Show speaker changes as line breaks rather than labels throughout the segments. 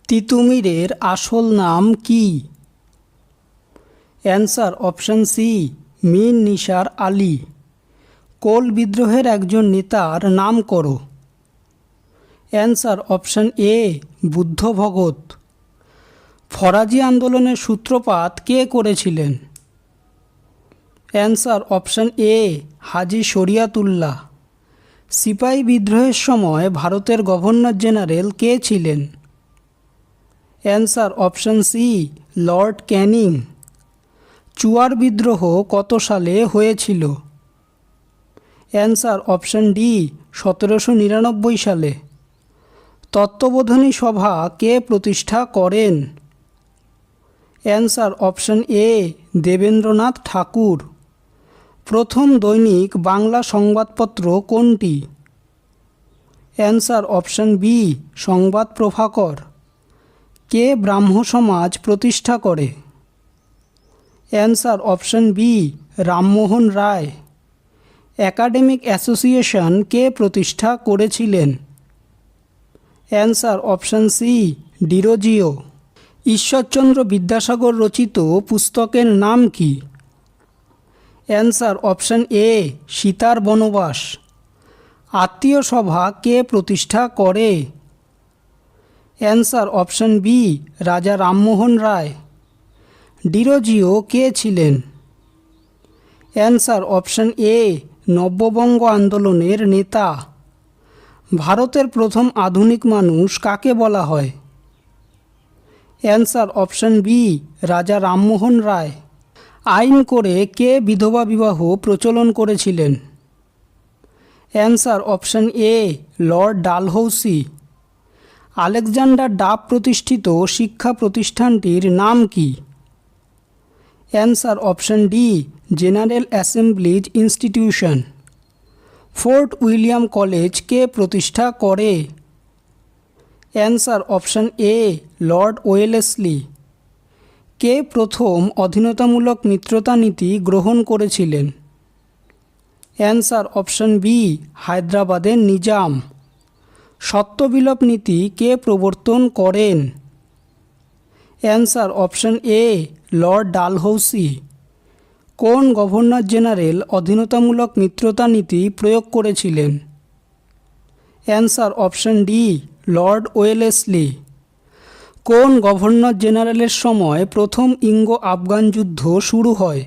তিতুমীরের আসল নাম কি? Answer option C Mir Nisar Ali. Kol বিদ্রোহের একজন নেতার নাম করো। Answer option A Budhu Bhagat. Faraizi আন্দোলনের সূত্রপাত কে করেছিলেন? Answer option A Haji Shariatullah. সিপাহী বিদ্রোহের সময় ভারতের গভর্নর জেনারেল কে ছিলেন? Answer option C Lord Canning. Chuar বিদ্রোহ কত সালে হয়েছিল? অ্যান্সার অপশন ডি 1799 সালে। তত্ত্ববোধনী সভা কে প্রতিষ্ঠা করেন? অ্যান্সার অপশন এ দেবেন্দ্রনাথ ঠাকুর। প্রথম দৈনিক বাংলা সংবাদপত্র কোনটি? অ্যান্সার অপশন বি সংবাদ প্রভাকর। কে ব্রাহ্ম সমাজ প্রতিষ্ঠা করে? Answer option B Rammohan Roy. Academic association কে প্রতিষ্ঠা করেছিলেন? Answer option C Derozio. Ishwarchandra Vidyasagar রচিত পুস্তকের নাম কি? অ্যান্সার অপশন এ সীতার বনবাস। আত্মীয় সভা কে প্রতিষ্ঠা করে? অ্যান্সার অপশন বি রাজা রামমোহন রায়। ডিরোজিও কে ছিলেন? অ্যান্সার অপশন এ নব্যবঙ্গ আন্দোলনের নেতা। ভারতের প্রথম আধুনিক মানুষ কাকে বলা হয়? অ্যান্সার অপশন বি রাজা রামমোহন রায়। আইন করে কে বিধবা বিবাহ প্রচলন করেছিলেন? Answer option A Lord Dalhousie. Alexander Duff প্রতিষ্ঠিত শিক্ষা প্রতিষ্ঠানটির নাম কি? Answer option D General Assembly's Institution. Fort William College কে প্রতিষ্ঠা করে? Answer option A Lord Wellesley. কে প্রথম অধীনতামূলক মিত্রতা নীতি গ্রহণ করেছিলেন? অ্যান্সার অপশন বি হায়দ্রাবাদের নিজাম। সত্যবিলোপ নীতি কে প্রবর্তন করেন? Answer option A Lord Dalhousie. কোন গভর্নর জেনারেল অধীনতামূলক মিত্রতা নীতি প্রয়োগ করেছিলেন? Answer option D Lord Wellesley. কোন গভর্নর জেনারেলের সময় প্রথম ইঙ্গো আফগান যুদ্ধ শুরু হয়?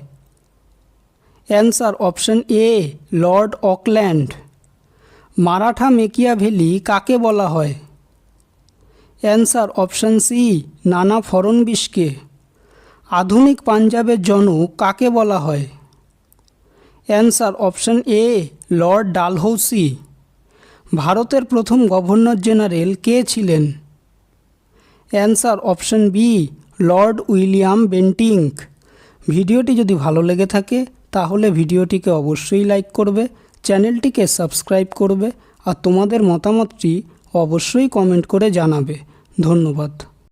Answer option A Lord Auckland. Maratha Machiavelli কাকে বলা হয়? অ্যান্সার অপশন সি নানা ফড়নবিশকে। আধুনিক পাঞ্জাবের জনক কাকে বলা হয়? Answer option A Lord Dalhousie. ভারতের প্রথম গভর্নর জেনারেল কে ছিলেন? Answer option B Lord William Bentinck. ভিডিওটি যদি ভালো লেগে থাকে তাহলে ভিডিওটিকে অবশ্যই লাইক করবে, চ্যানেলটিকে সাবস্ক্রাইব করবে আর তোমাদের মতামতটি অবশ্যই কমেন্ট করে জানাবে। ধন্যবাদ।